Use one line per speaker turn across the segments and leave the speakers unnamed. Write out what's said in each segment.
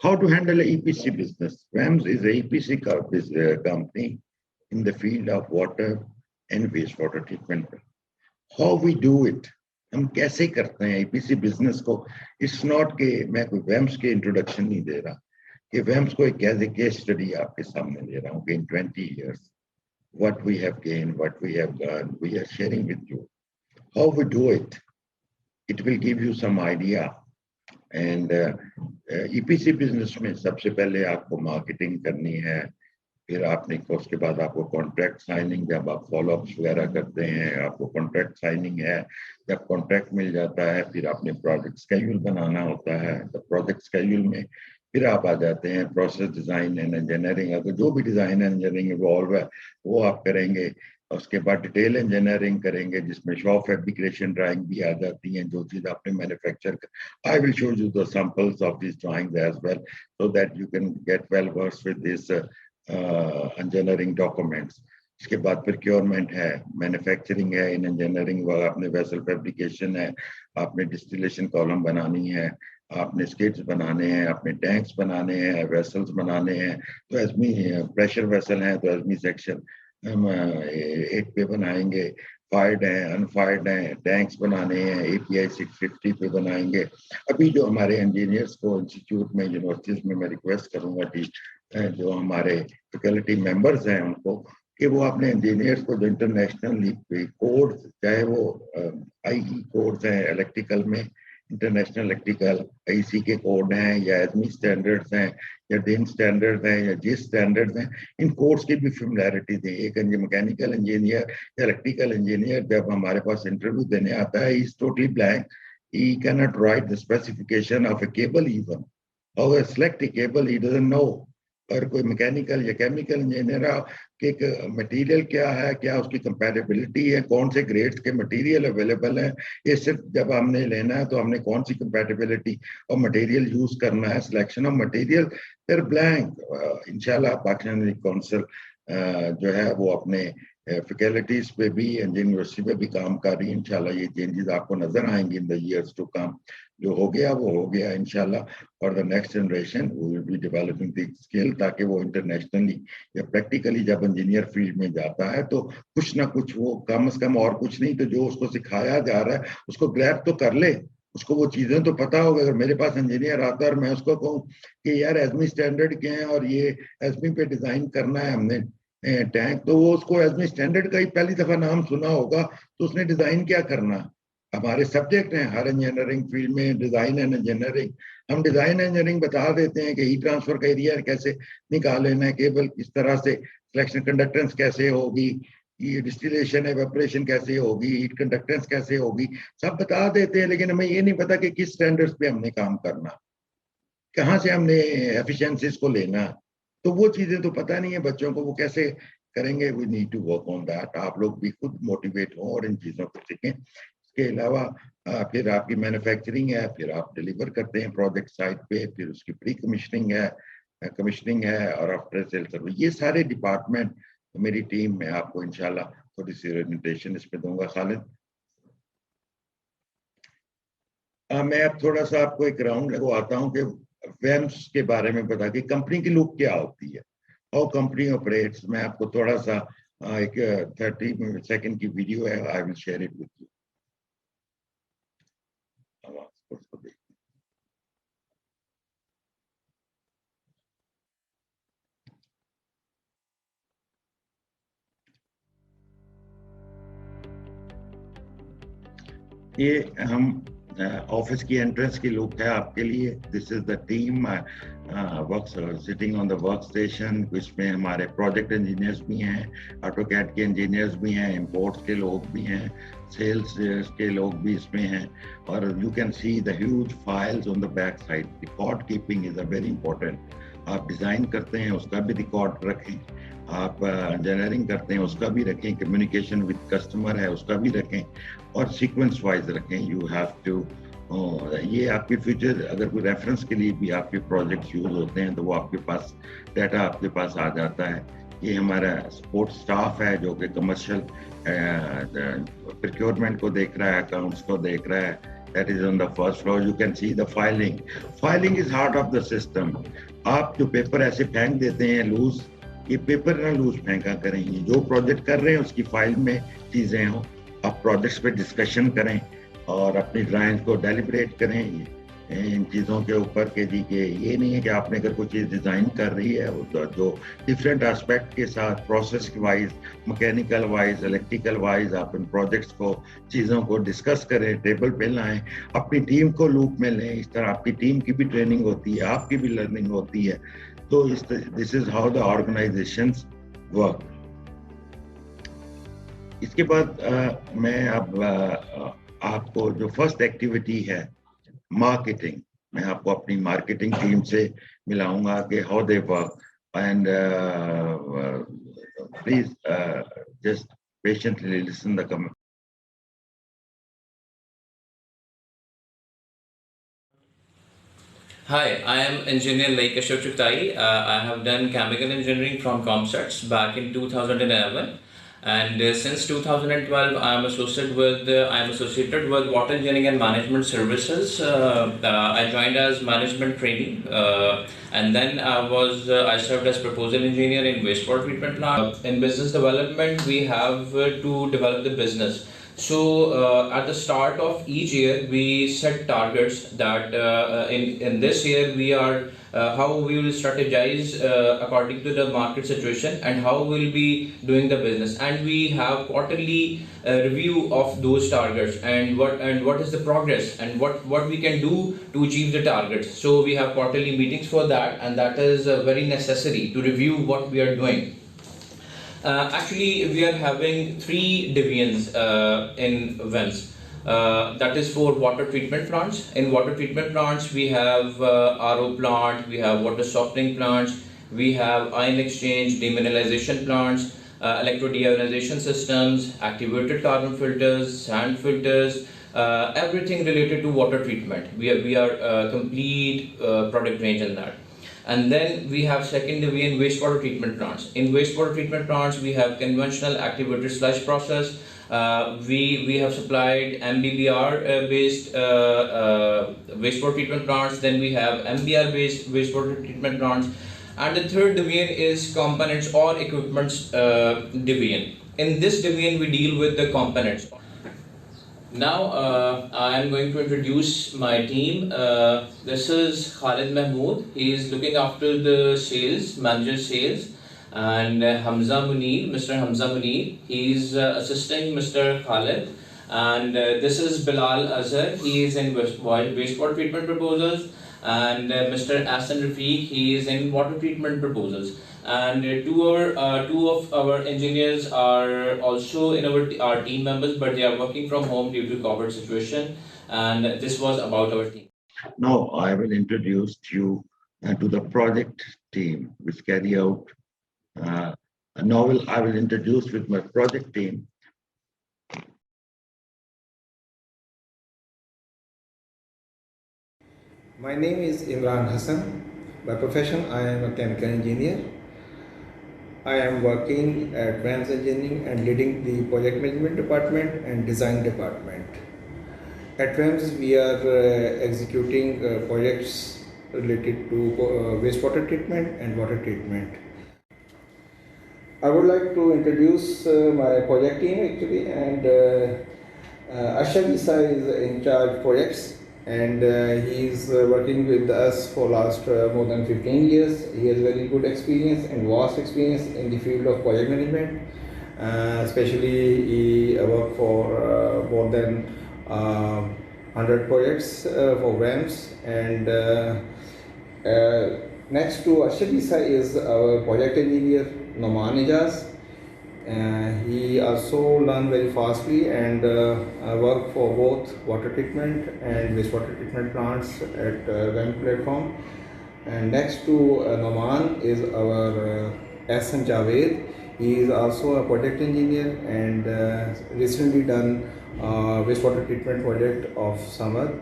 How to handle a EPC business? VAMS is a EPC company in the field of water and wastewater treatment. How we do it? हम कैसे करते हैं EPC business को? It's not कि मैं कोई VAMS के introduction नहीं दे रहा, कि VAMS को एक as a case study आपके सामने दे रहा हूँ कि in 20 years what we have gained, what we have learned, we are sharing with you. How we do it? It will give you some idea. And EPC business में सबसे पहले आपको marketing करनी है, फिर आपने उसके बाद आपको कॉन्ट्रैक्ट साइनिंग, जब आप फॉलोअप्स वगैरह करते हैं आपको कॉन्ट्रैक्ट साइनिंग है, जब कॉन्ट्रैक्ट मिल जाता है फिर आपने प्रोजेक्ट स्केड्यूल बनाना होता है। तो प्रोजेक्ट स्केड्यूल में फिर आप आ जाते हैं प्रोसेस डिजाइन एंड इंजीनियरिंग, अगर जो भी डिजाइन एंड इंजीनियरिंग इवॉल्व है वो आप करेंगे। उसके बाद डिटेल इंजीनियरिंग करेंगे जिसमें शॉप फैब्रिकेशन ड्राइंग भी आ जाती हैं, जो चीज आपने मैन्युफैक्चर कर। I will show you the samples of this drawings as well so that you can get well versed with this engineering documents. इसके बाद प्रोक्योरमेंट है, मैन्युफैक्चरिंग है, इन इंजीनियरिंग आपने वेसल फैब्रिकेशन है, आपने डिस्टिलेशन कॉलम बनानी है, आपने स्किड्स बनाने हैं, आपने टैंक्स बनाने हैं, वेसल्स बनाने हैं। तो एजमी प्रेशर वेसल हैं तो एजमी सेक्शन हम 8 पे बनाएंगे, फायर्ड हैं, अनफायर्ड हैं, टैंक्स बनाने हैं, API 650 पे बनाएंगे। अभी जो हमारे इंजीनियर्स को इंस्टीट्यूट में यूनिवर्सिटीज में मैं रिक्वेस्ट करूंगा कि जो हमारे फैकल्टी मेंबर्स हैं उनको कि वो अपने इंजीनियर्स को जो इंटरनेशनल कोड, चाहे वो IE कोड्स हैं इलेक्ट्रिकल में, इंटरनेशनल इलेक्ट्रिकल IC के कोड हैं या एडमी स्टैंडर्ड्स हैं या DIN स्टैंडर्ड्स हैं या जिस स्टैंडर्ड्स हैं, इन कोड्स की भी फेमिलियरिटी दें। एक मैकेनिकल इंजीनियर या इलेक्ट्रिकल इंजीनियर जब हमारे पास इंटरव्यू देने आता है, is totally blank, he can not write the specification of a cable even, how to select a cable he doesn't know. और कोई मैकेनिकल या केमिकल इंजीनियर के मटेरियल क्या है, क्या उसकी कंपैटिबिलिटी है, कौन से ग्रेड्स के मटेरियल अवेलेबल हैं, ये सिर्फ जब हमने लेना है तो हमने कौन सी कंपैटिबिलिटी और मटेरियल यूज करना है, सिलेक्शन ऑफ मटेरियल, फिर ब्लैंक। इंशाल्लाह पाकिस्तान काउंसिल जो है वो अपने फैकल्टीज पे भी, यूनिवर्सिटी पे भी काम कर रही है। इंशाल्लाह ये चेंजेस आपको नजर आएंगे in the years to come. जो हो गया वो हो गया इंशाल्लाह, और the next generation we will be developing the skill, ताकि वो इंटरनेशनली या प्रैक्टिकली जब इंजीनियर फील्ड में जाता है तो कुछ ना कुछ वो कम से कम और कुछ नहीं तो जो उसको सिखाया जा रहा है उसको ग्रैब तो कर ले, उसको वो चीजें तो पता होगा। अगर मेरे पास इंजीनियर आता है और मैं उसको कहूँ कि यार एजमी स्टैंडर्ड क्या है और ये एजमी पे डिजाइन करना है हमने टैंक, तो वो उसको एजमी स्टैंडर्ड का ही पहली दफा नाम सुना होगा, तो उसने डिजाइन क्या करना। हमारे सब्जेक्ट हैं हर इंजीनियरिंग फील्ड में डिजाइन एंड इंजीनियरिंग, हम डिजाइन इंजीनियरिंग बता देते हैं कि हीट ट्रांसफर का एरिया कैसे निकाल लेना है, केबल किस तरह से सिलेक्शन, कंडक्टेंस कैसे होगी, ये डिस्टिलेशन एवेपोरेशन कैसे होगी, हीट कंडक्टेंस कैसे होगी, सब बता देते हैं। लेकिन हमें ये नहीं पता कि किस स्टैंडर्ड्स पे हमने काम करना, कहाँ से हमने एफिशिएंसीज को लेना, तो वो चीजें तो पता नहीं है बच्चों को, वो कैसे करेंगे। We need to work on that. आप लोग भी खुद मोटिवेट हो और इन चीजों को सीखें। इसके अलावा फिर आपकी मैन्युफैक्चरिंग है, फिर आप डिलीवर करते हैं प्रोजेक्ट साइट पे, फिर उसकी प्री कमिश्निंग है और आफ्टर सेल सर्विस, ये सारे डिपार्टमेंट मेरी टीम में आपको इंशाल्लाह थोड़ी सी ओरिएंटेशन इसमें दूंगा। खालिद, मैं अब थोड़ा सा आपको एक राउंड लगवाता हूँ कि वेम्स के बारे में बता कि कंपनी की लुक क्या होती है, हाउ कंपनी ऑपरेट्स। मैं आपको थोड़ा सा एक 30 सेकंड की वीडियो है, I will share it with you. ये हम ऑफिस की एंट्रेंस की लुक है आपके लिए। This is the team work sitting on the work station. इसमें हमारे प्रोजेक्ट इंजीनियर्स भी हैं, ऑटोकैड के इंजीनियर्स भी हैं, इंपोर्ट्स के लोग भी हैं, सेल्स के लोग भी इसमें हैं। और you can see the huge files on the back side. Record keeping is a very important. आप डिजाइन करते हैं उसका भी रिकॉर्ड रखें, आप इंजीनियरिंग करते हैं उसका भी रखें, कम्युनिकेशन विद कस्टमर है उसका भी रखें, और सीक्वेंस वाइज रखें। यू हैव टू, ये आपके फ्यूचर अगर कोई रेफरेंस के लिए भी आपके प्रोजेक्ट्स यूज होते हैं तो वो आपके पास डाटा आपके पास आ जाता है। ये हमारा सपोर्ट स्टाफ है जो कि कमर्शियल प्रोक्योरमेंट को देख रहा है, अकाउंट्स को देख रहा है, that is on the first floor. You can see the filing. Filing is heart of the system. आप जो पेपर ऐसे फेंक देते हैं लूज, ये पेपर ना लूज फेंका करें। ये जो प्रोजेक्ट कर रहे हैं उसकी फाइल में चीजें हों, आप प्रोजेक्ट्स पे डिस्कशन करें और अपनी ड्राइंग्स को डेलिब्रेट करें इन चीज़ों के ऊपर के जी के। ये नहीं है कि आपने अगर कोई चीज़ डिज़ाइन कर रही है जो डिफरेंट एस्पेक्ट के साथ process wise, mechanical wise, electrical wise आप इन प्रोजेक्ट्स को, चीज़ों को डिस्कस करें, टेबल पे लाएं, अपनी टीम को लूप में लें। इस तरह आपकी टीम की भी ट्रेनिंग होती है, आपकी भी लर्निंग होती है। तो this is how the organisations work. इसके बाद मैं अब आपको जो फर्स्ट एक्टिविटी है मार्केटिंग, मैं आपको अपनी मार्केटिंग टीम से मिलाऊंगा कि how they work and please just patiently listen the comment.
Hi, I am engineer Laik Ashok Chuktai. I have done chemical engineering from ComStats back in 2011, and since 2012, I am associated with Water Engineering and Management Services. I joined as management trainee, and then I served as proposal engineer in wastewater treatment plant. In business development, we have to develop the business. So at the start of each year, we set targets that in this year we are how we will strategize according to the market situation and how we will be doing the business, and we have quarterly review of those targets and what is the progress and what we can do to achieve the targets. So we have quarterly meetings for that, and that is very necessary to review what we are doing. Actually, we are having three divisions in WEMS. That is for water treatment plants. In water treatment plants, we have RO plant, we have water softening plants, we have ion exchange demineralization plants, electrodeionization systems, activated carbon filters, sand filters, everything related to water treatment. We are complete product range in that. And then we have second division wastewater treatment plants. In wastewater treatment plants, we have conventional activated sludge process. We have supplied MBBR based wastewater treatment plants. Then we have MBR based wastewater treatment plants. And the third division is components or equipments division. In this division, we deal with the components. Now I am going to introduce my team. This is Khalid Mahmood. He is looking after the sales, manager sales, and Hamza Munir, Mr. Hamza Munir. He is assisting Mr. Khalid. And this is Bilal Azhar. He is in wastewater treatment proposals. And Mr. Asan Rafiq. He is in water treatment proposals. And two of our engineers are also in our team members, but they are working from home due to COVID situation. And this was about our team.
Now I will introduce you to the project team which carry out a novel. I will introduce with my project team.
My name is Imran Hassan. By profession, I am a chemical engineer. I am working at WEMS Engineering and leading the project management department and design department. At WEMS, we are executing projects related to wastewater treatment and water treatment. I would like to introduce my project team actually, and Ashad Isa is in charge projects, and he is working with us for last more than 15 years. He has very good experience and vast experience in the field of project management. Especially he worked for more than 100 projects for WEMS. And next to Ashad Isa is our project engineer Noman Ijaz. He also learned very fastly and worked for both water treatment and wastewater treatment plants at WEM platform. And next to Noman is our Ahsan Javed. He is also a project engineer and recently done wastewater treatment project of Samad.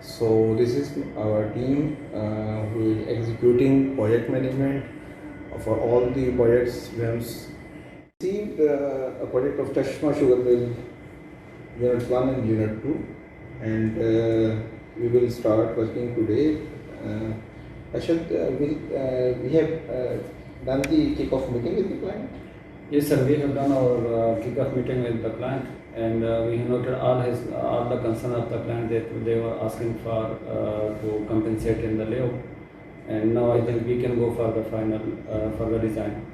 So this is our team who is executing project management for all the projects WEMS. Received a project of Chashma Sugar Mill Unit 1 and Unit 2, and we will start working today. Ashad, we have done the kick-off meeting with the client.
Yes, sir. We have done our kick-off meeting with the client, and we have noted all the concern of the client that they were asking for to compensate in the layout. And now I think we can go for the final for the design.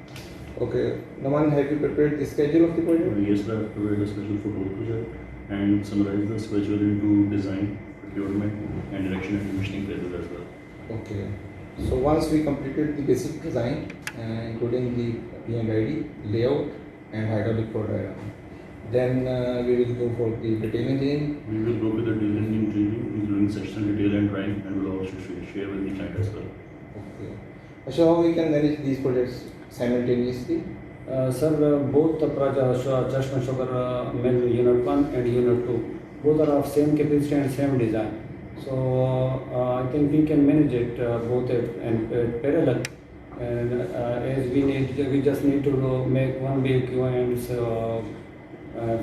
Okay. Naman, have you prepared the schedule of the project?
Yes, sir. Prepared a schedule for whole project and summarize the schedule into design, procurement, and erection and commissioning phases as well.
Okay. So once we completed the basic design, including the P&ID, layout, and hydraulic flow diagram, then we will go for the detail engineering.
We will go with the detail engineering, including section detail and drawing, and will also share with the client as well.
Okay. So how we can manage these projects simultaneously?
Sir, both the projects, Chashma Sugar Mill Unit 1 and Unit 2, both are of same capacity and same design. So I think we can manage it both in parallel. And as we just need to make one BOQ and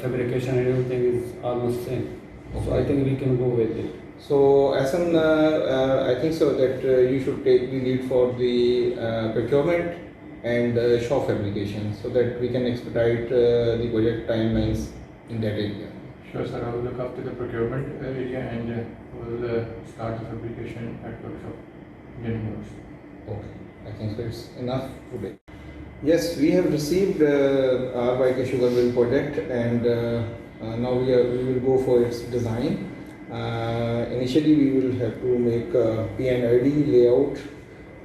fabrication and everything is almost same.
Okay.
So I think we can go with it.
So Asan, I think so that you should take the lead for the procurement and shop fabrication so that we can expedite the project timelines in that area.
Sure, sir. I will look after the procurement area and will start the fabrication at workshop engineering works.
Okay, I think so it's enough today. Yes, we have received our YK Sugar Mill project, and now we will go for its design. Initially, we will have to make a P&ID layout.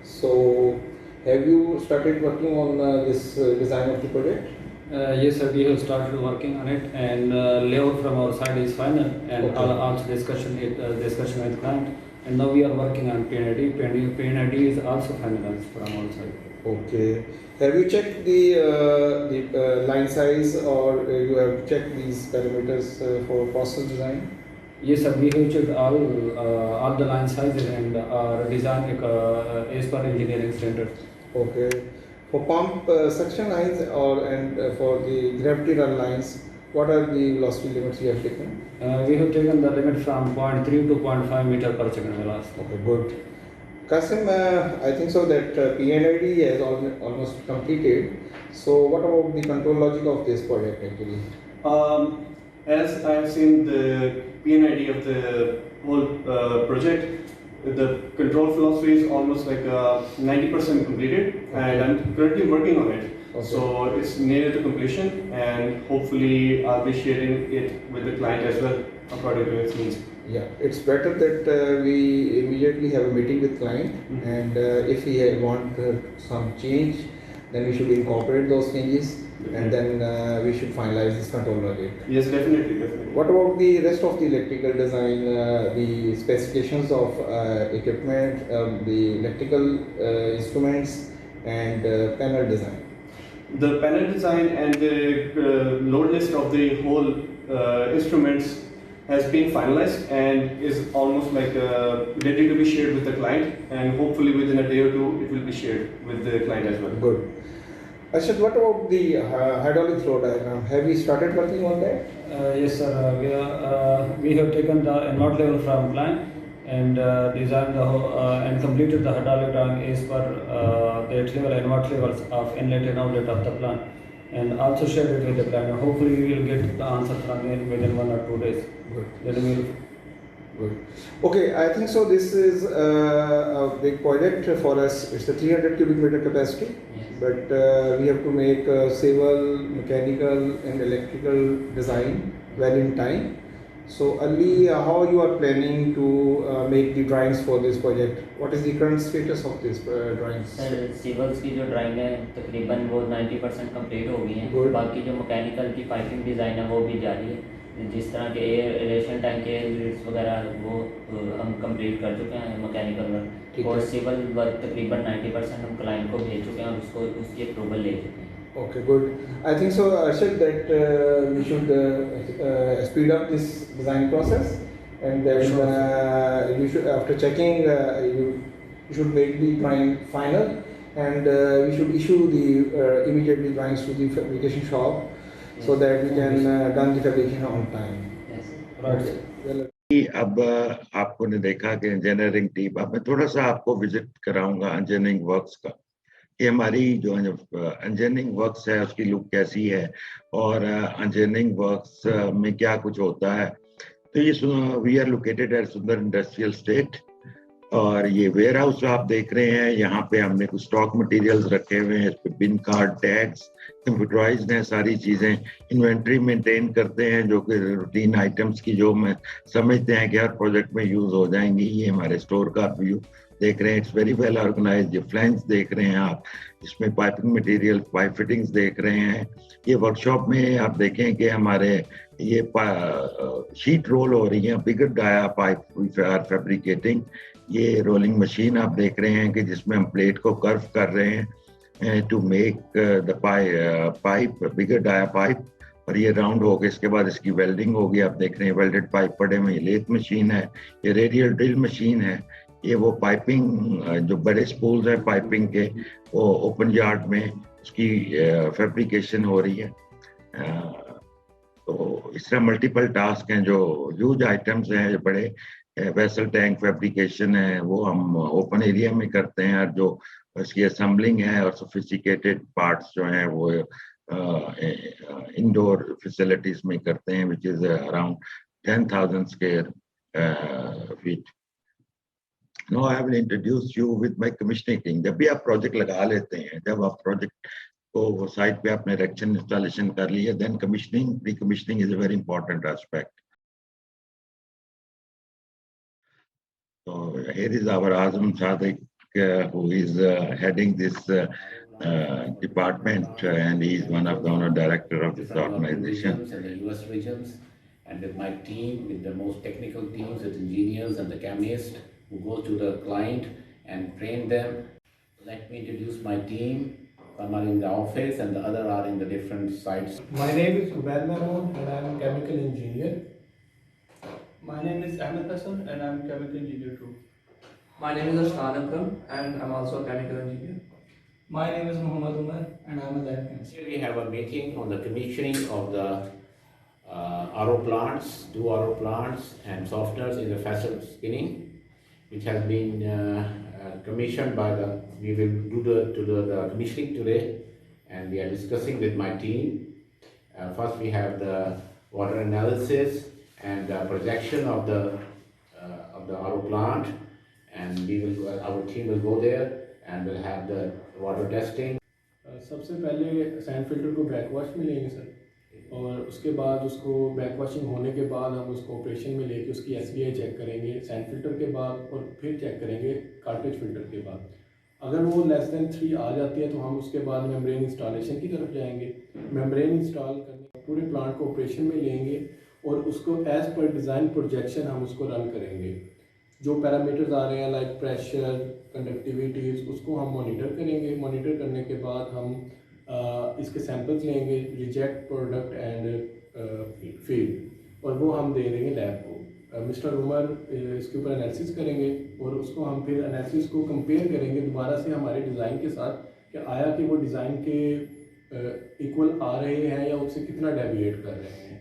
So, have you started working on this design of the project?
Yes, sir, we have started working on it, and layout from our side is final, and
Okay.
also discussion with client. And now we are working on P&ID. P&ID is also finalized from our side.
Okay. Have you checked the line size, or you have checked these parameters for process design?
Yes, sir, we have checked all the line sizes and design as per engineering standards.
Okay. For pump suction lines and for the gravity run lines, what are the velocity limits you have taken?
We have taken the limit from 0.3 to 0.5 meter per second velocity.
Okay, good. Qasim, I think so that P&ID has almost completed. So what about the control logic of this project actually?
As I have seen the P&ID of the whole project, the control philosophy is almost like 90% completed, and I'm currently working on it.
Okay.
So it's near to completion, and hopefully I'll be sharing it with the client as well according to its needs.
Yeah, it's better that we immediately have a meeting with client, and if he want some change, then we should incorporate those changes, and then we should finalize this control logic.
Yes, definitely.
What about the rest of the electrical design, the specifications of equipment, the electrical instruments, and panel design?
The panel design and the load list of the whole instruments has been finalized and is almost like ready to be shared with the client, and hopefully within a day or two it will be shared with the client as well.
Good. Ashad, what about the hydraulic flow diagram? Have we started working on that?
Yes, sir. We have taken the inward level from client and designed the whole, and completed the hydraulic drawing as per that level, inward levels of inlet and outlet of the plant, and also shared it with the client. Hopefully, we will get the answer from him within 1 or 2 days.
Good.
Then we will.
Good. Okay, I think so. This is a big project for us. It's a 300 cubic meter capacity, but we have to make civil, mechanical, and electrical design well in time. So, Ali, how you are planning to make the drawings for this project? What is the current status of this drawings?
Sir civils की जो drawing है तकरीबन वो 90% complete हो गई
Good.
हैं। बाकी जो मैकेनिकल की पाइपिंग डिज़ाइन है वो भी जारी है। जिस तरह के एयरेशन टैंक के ग्रिड्स वगैरह वो हम कंप्लीट कर चुके हैं मैकेनिकल
ठीक
वर्क, और
है।
सिविल वर्क तकरीबन 90% हम क्लाइंट को भेज चुके हैं और उसको उसकी अप्रूवल ले चुके हैं।
Okay, good. I think so, Arshad, that we should speed up this design process, and then you should, after checking, you should make the drawing final, and we should issue the immediately drawings to the fabrication shop, so that we can done the fabrication on time.
Yes.
Right.
Okay. Well,
अब आपको ने देखा कि engineering team, अब मैं थोड़ा सा आपको विजिट कराऊंगा इंजीनियरिंग वर्क्स का, कि हमारी जो इंजीनियरिंग वर्क्स है उसकी लुक कैसी है और इंजीनियरिंग वर्क्स में क्या कुछ होता है। तो ये वी आर लोकेटेड एट सुंदर इंडस्ट्रियल स्टेट, और ये वेयर हाउस आप देख रहे हैं, यहाँ पे हमने कुछ स्टॉक मटेरियल्स रखे हुए हैं, इस पे बिन कार्ड टैग्स कंप्यूटराइज्ड हैं, सारी चीजें इन्वेंट्री मेंटेन करते हैं जो कि रूटीन आइटम्स की जो मैं समझते हैं कि हर प्रोजेक्ट में यूज हो जाएंगी। ये हमारे स्टोर का व्यू देख रहे हैं, इट्स वेरी वेल ऑर्गेनाइज्ड। ये फ्लैंक्स देख रहे हैं आप, इसमें पाइपिंग मटेरियल, पाइप फिटिंग्स देख रहे हैं। ये वर्कशॉप में आप देखें कि हमारे ये शीट रोल हो रही है, bigger dia pipe we are fabricating. ये रोलिंग मशीन आप देख रहे हैं कि जिसमें हम प्लेट को कर्व कर रहे हैं to make the pipe bigger dia pipe, और ये राउंड हो गए, इसके बाद इसकी वेल्डिंग होगी। आप देख रहे हैं वेल्डेड पाइप पड़े हुए, लेथ मशीन है, ये रेडियल ड्रिल मशीन है। ये वो पाइपिंग जो बड़े स्पूल्स हैं पाइपिंग के, वो ओपन यार्ड में उसकी फैब्रिकेशन हो रही है। तो इस तरह मल्टीपल टास्क हैं, जो ह्यूज आइटम्स हैं, जो बड़े वेसल टैंक फैब्रिकेशन है वो हम ओपन एरिया में करते हैं, और जो इसकी असेंबलिंग है और सोफिस्टिकेटेड पार्ट्स जो हैं वो इंडोर फैसिलिटीज में करते हैं, which is around 10,000 square feet. Now I will introduce you with my commissioning team. जब भी आप प्रोजेक्ट लगा लेते हैं, जब आप प्रोजेक्ट को साइट पे आपने इरेक्शन इंस्टॉलेशन कर लिया, then commissioning, pre-commissioning is a very important aspect. So here is our Azam Sadiq, who is heading this department, and he is one of the owner director of this organization.
And the US regions, and with my team, with the most technical teams, with engineers and the chemists who go to the client and train them. Let me introduce my team. Some are in the office and the other are in the different sites.
My name is Ubaid Mahmood and I am a chemical engineer.
My name is Ahmed Hassan and I am a chemical engineer too.
My name is Ashkan Akram and I am also a chemical engineer.
My name is Muhammad Umar and I am a lab chemist.
Here we have a meeting on the commissioning of the RO plants, 2 RO plants and softeners in the vessel spinning, which has been commissioned by we will do the commissioning today, and we are discussing with my team. First we have the water analysis and the projection of the RO plant, and our team will go there and will have the water testing.
सबसे पहले sand filter को back wash में लेंगे sir, और उसके बाद उसको back washing होने के बाद हम उसको ऑपरेशन में लेके उसकी SBI चेक करेंगे सैंड फिल्टर के बाद, और फिर चेक करेंगे कार्ट्रिज फिल्टर के बाद। अगर वो लेस देन 3 आ जाती है तो हम उसके बाद मेम्ब्रेन इंस्टॉलेशन की तरफ जाएंगे। मेम्ब्रेन इंस्टॉल करने पूरे प्लांट को ऑपरेशन में लेंगे और उसको एज पर डिज़ाइन प्रोजेक्शन हम उसको रन करेंगे। जो पैरामीटर्स आ रहे हैं लाइक प्रेशर, कंडक्टिविटीज़, उसको हम मॉनिटर करेंगे। मॉनिटर करने के बाद हम इसके सैंपल्स लेंगे, रिजेक्ट प्रोडक्ट एंड फीड, और वो हम दे देंगे लैब को। मिस्टर उमर इसके ऊपर एनालिसिस करेंगे और उसको हम फिर एनालिसिस को कंपेयर करेंगे दोबारा से हमारे डिज़ाइन के साथ कि आया कि वो डिज़ाइन के इक्वल आ रहे हैं या उससे कितना डेविएट कर रहे हैं।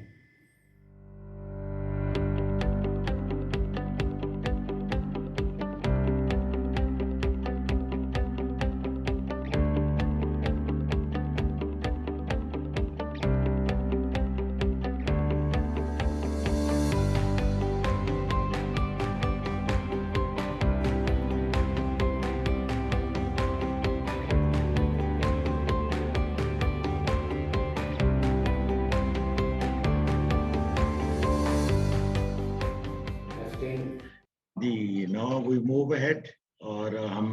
Now we move ahead, और हम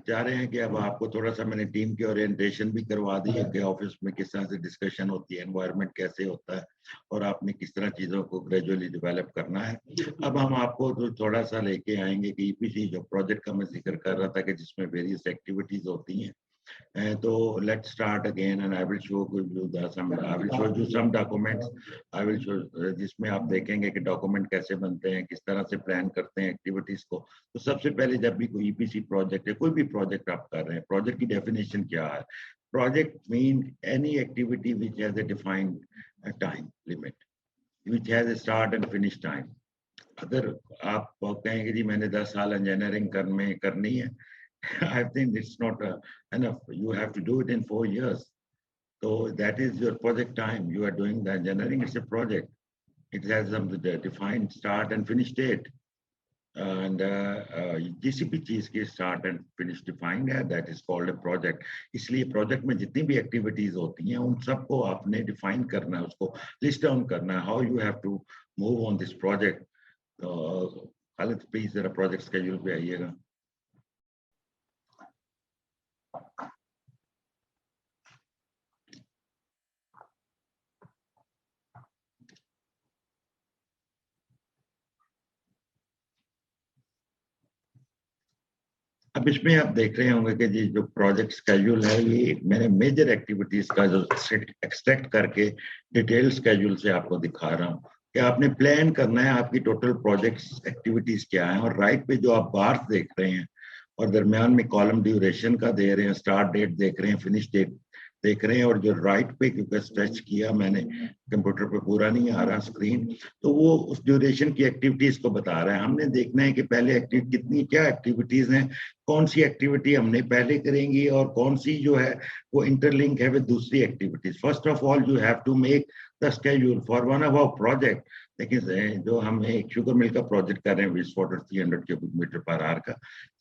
चाह रहे हैं कि अब आपको थोड़ा सा मैंने टीम की ओरिएंटेशन भी करवा दी है कि ऑफिस में किस तरह से डिस्कशन होती है, एनवायरनमेंट कैसे होता है और आपने किस तरह चीज़ों को ग्रेजुअली डेवलप करना है। अब हम आपको तो थोड़ा सा लेके आएंगे कि EPC जो प्रोजेक्ट का मैं जिक्र कर रहा था कि जिसमें वेरियस एक्टिविटीज होती हैं, तो let's start again and I will show you some documents. I will show, जिसमें आप देखेंगे कि डॉक्यूमेंट कैसे बनते हैं, किस तरह से प्लान करते हैं एक्टिविटीज को। तो सबसे पहले जब भी कोई EPC प्रोजेक्ट है, कोई भी प्रोजेक्ट आप कर रहे हैं, प्रोजेक्ट की डेफिनेशन क्या है? Project mean any activity which has a defined time limit, which has a start and finish time. अगर आप कहेंगे जी मैंने 10 साल इंजीनियरिंग करनी है, I think it's not enough. You have to do it in 4 years. So that is your project time. You are doing the engineering. It's a project. It has some defined start and finish date. And किसी भी चीज की start and finish defined है, that is called a project. इसलिए project में जितनी भी activities होती हैं उन सबको आपने define करना है, उसको list down करना है, how you have to move on this project. Khalid, please जरा project schedule पे आइएगा. अब इसमें आप देख रहे होंगे कि जी जो प्रोजेक्ट स्केड्यूल है, ये मैंने मेजर एक्टिविटीज का जो एक्सट्रैक्ट करके डिटेल स्केड्यूल से आपको दिखा रहा हूँ कि आपने प्लान करना है आपकी टोटल प्रोजेक्ट एक्टिविटीज क्या है, और राइट पे जो आप बार्स देख रहे हैं और दरमियान में कॉलम ड्यूरेशन का दे रहे हैं, स्टार्ट डेट देख रहे हैं, फिनिश डेट देख रहे हैं, और जो राइट पे क्योंकि स्ट्रेच किया मैंने, कंप्यूटर पे पूरा नहीं आ रहा स्क्रीन, तो वो उस ड्यूरेशन की एक्टिविटीज को बता रहा है। हमने देखना है कि पहले कितनी क्या एक्टिविटीज हैं, कौन सी एक्टिविटी हमने पहले करेंगी और कौन सी जो है वो इंटरलिंक है विद दूसरी activities. First of all you have to make the schedule for one of our project. देखिए जो हम एक शुगर मिल का प्रोजेक्ट कर रहे हैं waste water 300 cubic metre per hour का,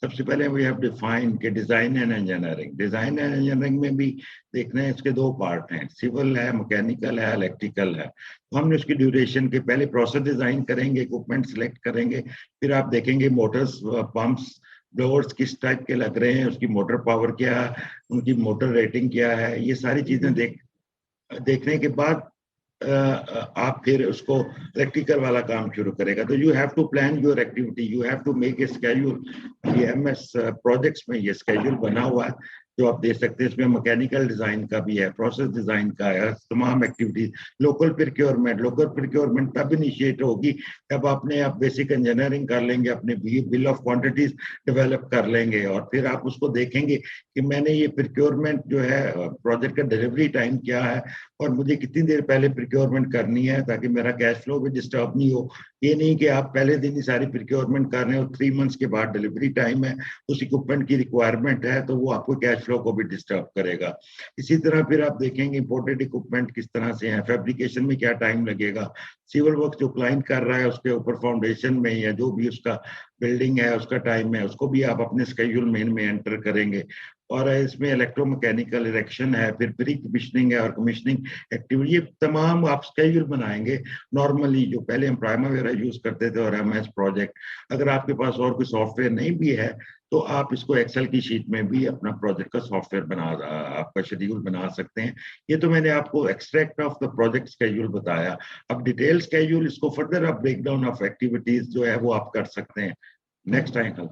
सबसे पहले वी हैव डिफाइन के design and engineering. Design and engineering में भी देखना है, इसके दो पार्ट हैं, सिविल है, मैकेनिकल है, इलेक्ट्रिकल है। तो हमने उसकी ड्यूरेशन के पहले प्रोसेस डिजाइन करेंगे, इक्विपमेंट सिलेक्ट करेंगे, फिर आप देखेंगे मोटर्स, पंप्स, ब्लोअर्स किस टाइप के लग रहे हैं, उसकी मोटर पावर क्या है, उनकी मोटर रेटिंग क्या है, ये सारी चीजें देखने के बाद आप फिर उसको इलेक्ट्रिकल वाला काम शुरू करेगा। तो you have to plan your activity, you have to make a schedule. ये एमएस प्रोजेक्ट्स में ये स्केड्यूल बना हुआ है जो आप देख सकते हैं। इसमें मैकेनिकल डिजाइन का भी है, प्रोसेस डिजाइन का है, तमाम एक्टिविटीज। लोकल प्रोक्योरमेंट तब इनिशिएट होगी जब आप बेसिक इंजीनियरिंग कर लेंगे, अपने बिल ऑफ क्वांटिटीज डेवलप कर लेंगे, और फिर आप उसको देखेंगे कि मैंने ये प्रोक्योरमेंट जो है प्रोजेक्ट का डिलीवरी टाइम क्या है और मुझे कितनी देर पहले प्रोक्योरमेंट करनी है ताकि मेरा कैश फ्लो भी डिस्टर्ब नहीं हो। ये नहीं कि आप पहले दिन ही सारी प्रोक्योरमेंट कर रहे हो, 3 मंथ्स के बाद डिलीवरी टाइम है, उस इक्विपमेंट की रिक्वायरमेंट है, तो वो आपको कैश फ्लो को भी डिस्टर्ब करेगा। इसी तरह फिर आप देखेंगे इंपोर्टेड इक्विपमेंट किस तरह से है, फैब्रिकेशन में क्या टाइम लगेगा, सिविल वर्क जो क्लाइंट कर रहा है उसके ऊपर फाउंडेशन में या जो भी उसका बिल्डिंग है उसका टाइम है, उसको भी आप अपने स्केड्यूल में एंटर करेंगे। और इसमें इलेक्ट्रोमैकेनिकल इरेक्शन है, फिर प्री कमीशनिंग है और कमीशनिंग एक्टिविटी, ये तमाम आप स्केड्यूल बनाएंगे नॉर्मली जो पहले हम प्राइमवेरा यूज करते थे और एमएस प्रोजेक्ट। अगर आपके पास और कोई सॉफ्टवेयर नहीं भी है तो आप इसको एक्सेल की शीट में भी अपना प्रोजेक्ट का सॉफ्टवेयर आपका शेड्यूल बना सकते हैं। ये तो मैंने आपको extract of the project schedule बताया। अब डिटेल स्केड्यूल, इसको फर्दर आप ब्रेक डाउन ऑफ एक्टिविटीज जो है वो आप कर सकते हैं। नेक्स्ट टाइम कल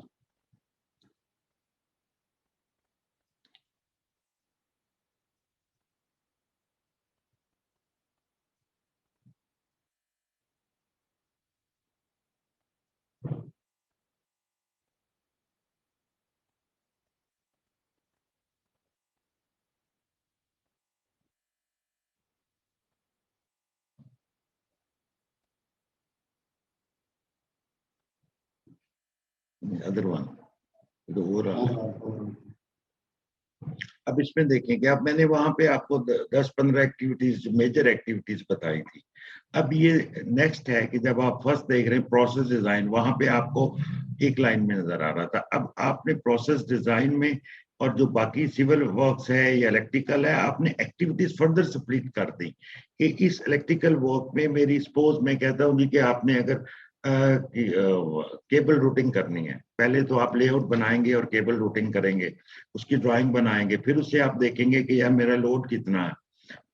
अदर वन तो हो रहा है। अब इसमें देखेंगे, अब मैंने वहां पे आपको 10-15 एक्टिविटीज मेजर एक्टिविटीज बताई थी। अब ये नेक्स्ट है कि जब आप फर्स्ट देख रहे हैं प्रोसेस डिजाइन, वहां पे आपको एक लाइन में नजर आ रहा था। अब आपने प्रोसेस डिजाइन में और जो बाकी सिविल वर्क्स है या इलेक्ट्रिकल है, आपने एक्टिविटीज फर्दर स्प्लिट कर दी कि इस इलेक्ट्रिकल वर्क में मेरी सपोज मैं कहता हूँ कि आपने अगर केबल रूटिंग करनी है, पहले तो आप लेआउट बनाएंगे और केबल रूटिंग करेंगे, उसकी ड्राइंग बनाएंगे, फिर उससे आप देखेंगे कि यार मेरा लोड कितना है,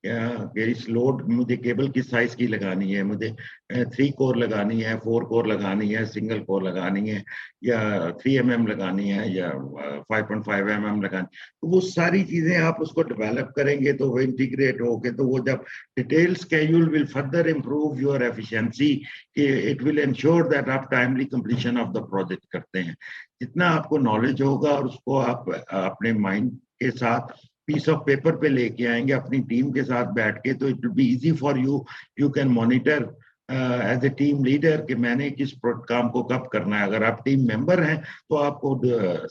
इस लोड मुझे केबल किस साइज की लगानी है, मुझे 3 कोर लगानी है, 4 कोर लगानी है, सिंगल कोर लगानी है, या 3 mm लगानी है, या 5.5 mm लगानी, तो वो सारी चीजें आप उसको डेवलप करेंगे तो वो इंटीग्रेट होके, तो वो जब detail schedule will further improve your efficiency, it will ensure that आप timely completion of the project करते हैं। जितना आपको नॉलेज होगा और उसको आप अपने माइंड के साथ पीस ऑफ पेपर पे लेके आएंगे अपनी टीम के साथ बैठ के, तो it will be easy for you, you can monitor as a team leader कि मैंने किस काम को कब करना है। अगर आप टीम मेंबर हैं तो आपको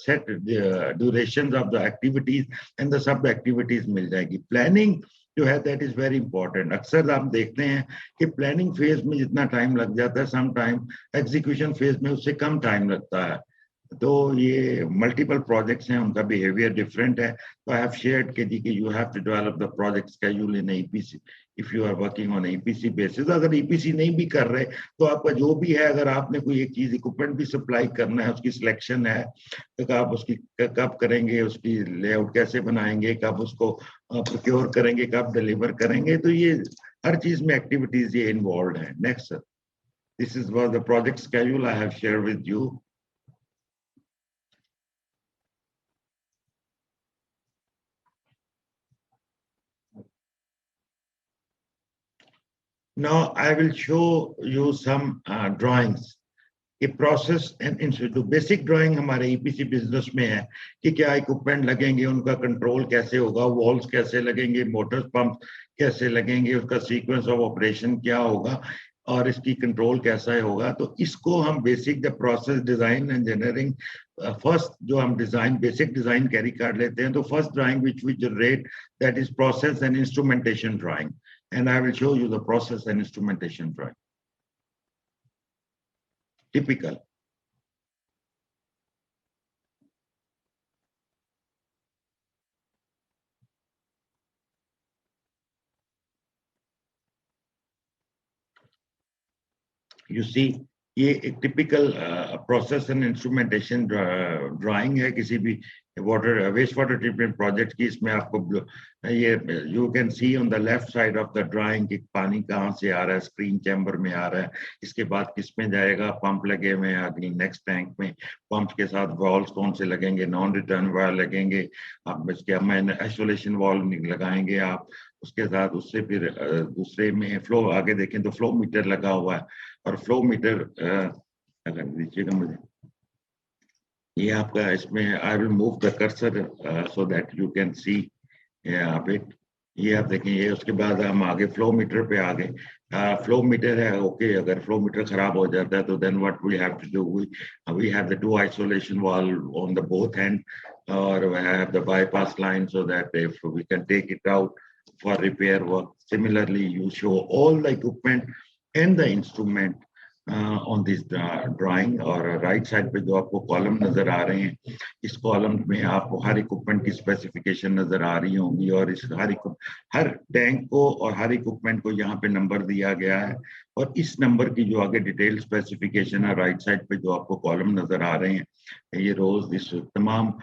set duration of the activities and the sub activities मिल जाएगी। प्लानिंग जो है दैट इज वेरी इंपॉर्टेंट। अक्सर आप देखते हैं कि प्लानिंग फेज में जितना टाइम लग जाता है, सम टाइम एग्जीक्यूशन फेज में उससे कम टाइम लगता है। तो ये मल्टीपल प्रोजेक्ट्स हैं, उनका बिहेवियर डिफरेंट है। तो आई हैव शेयर्ड कि जी कि you have to develop the project schedule in EPC if you are working on EPC basis. अगर ईपीसी नहीं भी कर रहे तो आपका जो भी है, अगर आपने कोई एक चीज इक्विपमेंट भी सप्लाई करना है, उसकी सिलेक्शन है, तो आप उसकी कब करेंगे, उसकी लेआउट कैसे बनाएंगे, कब उसको प्रोक्योर करेंगे, कब डिलीवर करेंगे, तो ये हर चीज में एक्टिविटीज ये इन्वॉल्व है। Next sir, this is the project schedule I have share with you. Now I will show you some drawings. कि process and institute basic drawing हमारे ईपीसी बिजनेस में है कि क्या इक्विपमेंट लगेंगे, उनका कंट्रोल कैसे होगा, वॉल्स कैसे लगेंगे, मोटर्स पंप कैसे लगेंगे, उसका सीक्वेंस ऑफ ऑपरेशन क्या होगा और इसकी कंट्रोल कैसा होगा। तो इसको हम basic the process design engineering first जो हम डिजाइन बेसिक डिजाइन कैरी कर लेते हैं। तो first drawing which we generate that is process and instrumentation drawing and I will show you the process and instrumentation drawing. Typical. You see, ये एक typical process and instrumentation drawing है किसी भी water waste water treatment project की। इसमें आपको ये you can see on the left side of the drawing कि पानी कहाँ से आ रहा है, स्क्रीन चैम्बर में आ रहा है, इसके बाद किस में जाएगा, पंप लगे हुए हैं अगली नेक्स्ट टैंक में, पंप के साथ वॉल्स कौन से लगेंगे, नॉन रिटर्न वाल लगेंगे, आप इसके मैन आइसोलेशन वॉल लगाएंगे आप, उसके साथ उससे फिर दूसरे में फ्लो आगे देखें तो फ्लो मीटर लगा हुआ है। और फ्लो मीटर अगर दीजिएगा मुझे, ये आपका इसमें I will move the cursor so that you can सी आप इट। ये आप देखें, ये उसके बाद हम आगे फ्लो मीटर पे आ गए। फ्लो मीटर है ओके, अगर फ्लो मीटर खराब हो जाता है तो then what we have to do, we have the two isolation wall on the both end और we have the bypass line so that if we can take it out for repair work. Similarly, you show all the equipment and the instrument on this drawing। और right side पे जो आपको column नजर आ रहे हैं, इस column में आपको हर इक्विपमेंट की स्पेसिफिकेशन नजर आ रही होंगी और इस हर टैंक को और हर इक्विपमेंट को यहाँ पे नंबर दिया गया है। और इस नंबर की जो आगे डिटेल स्पेसिफिकेशन है राइट साइड पे जो आपको कॉलम नजर आ रहे हैं, ये रोज इस तमाम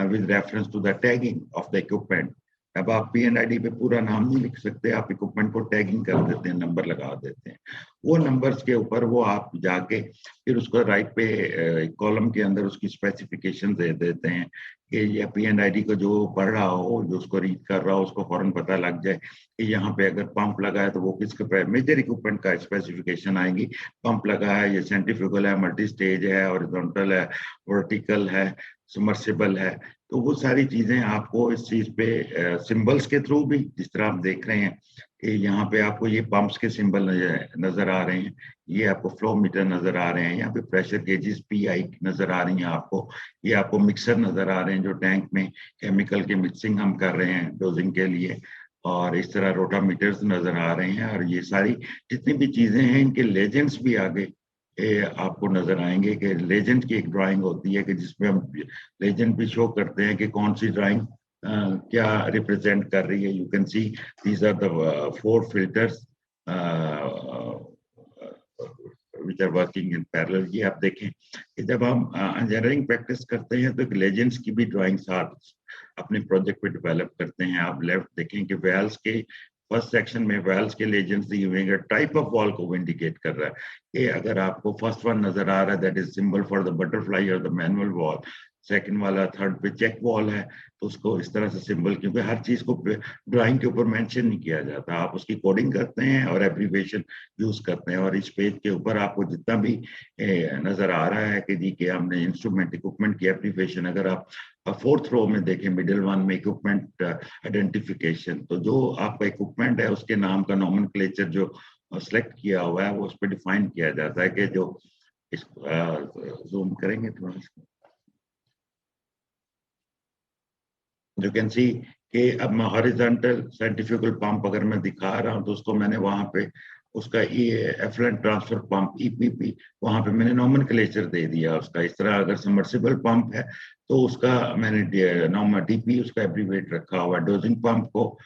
with reference to the tagging of the equipment. अब आप P&ID पे पूरा नाम नहीं लिख सकते, आप इक्विपमेंट को टैगिंग कर देते हैं, नंबर लगा देते हैं। वो नंबर्स के ऊपर वो आप जाके फिर उसको राइट पे कॉलम के अंदर उसकी स्पेसिफिकेशन दे देते हैं कि ये P&ID को जो पढ़ रहा हो, जो उसको रीड कर रहा हो, उसको फौरन पता लग जाए कि यहाँ पे अगर पंप लगा है तो वो किसका मेजर इक्विपमेंट का स्पेसिफिकेशन आएंगी। पंप लगा है, ये सेंट्रीफ्यूगल है, मल्टी स्टेज है, हॉरिजॉन्टल है, वर्टिकल है, सबमर्सिबल है। तो वो सारी चीजें आपको इस चीज पे सिंबल्स के थ्रू भी, जिस तरह आप देख रहे हैं कि यहाँ पे आपको ये पंप्स के सिंबल नजर आ रहे हैं, ये आपको फ्लो मीटर नजर आ रहे हैं, यहाँ पे प्रेशर गेजेस PI नजर आ रही हैं आपको, ये आपको मिक्सर नजर आ रहे हैं जो टैंक में केमिकल के मिक्सिंग हम कर रहे हैं डोजिंग के लिए, और इस तरह रोटामीटर्स नजर आ रहे हैं। और ये सारी जितनी भी चीजें हैं इनके लेजेंड्स भी आगे आपको नजर आएंगे कि लेजेंड की एक ड्राइंग होती है कि जिसमें हम लेजेंड भी शो करते हैं कि कौन सी ड्राइंग क्या रिप्रेजेंट कर रही है। You can see these are the 4 filters which are working in parallel। ये आप देखें कि जब हम इंजीनियरिंग प्रैक्टिस करते हैं तो एक लेजेंड्स की भी ड्राइंग साथ अपने प्रोजेक्ट पे डेवलप करते हैं। आप लेफ्ट देखें कि वेल्स के फर्स्ट सेक्शन में वेल्स के लेजेंड्स दिए हुए हैं, टाइप ऑफ वॉल को इंडिकेट कर रहा है कि अगर आपको फर्स्ट वन नजर आ रहा है that is symbol for the butterfly और द मैनुअल वॉल, सेकंड वाला थर्ड पे चेक वॉल है तो उसको इस तरह से सिंबल, क्योंकि हर चीज को ड्राइंग के ऊपर मेंशन नहीं किया जाता, आप उसकी कोडिंग करते हैं और एब्रीविएशन यूज करते हैं। और इस पेज के ऊपर आपको जितना भी नजर आ रहा है कि जी कि हमने इंस्ट्रूमेंट इक्विपमेंट की एब्रीविएशन, अगर आप 4th रो में देखें मिडिल वन में इक्विपमेंट आइडेंटिफिकेशन, तो जो आपका इक्विपमेंट है उसके नाम का नॉमेनक्लेचर जो सेलेक्ट किया हुआ है वो उस पर डिफाइन किया जाता है कि जो इसको जूम करेंगे थोड़ा इसको, यू कैन सी कि अब मैं हॉरिजॉन्टल सेंट्रीफ्यूगल पंप अगर मैं दिखा रहा हूँ तो उसको मैंने वहां पे उसका एफ्लुएंट ट्रांसफर पंप ईपीपी वहां पे मैंने नॉमेनक्लेचर दे दिया उसका। इस तरह अगर सबमर्सिबल पंप है तो उसका मैंने डीपी उसका एब्रीवेट रखा हुआ है, डोजिंग पंप को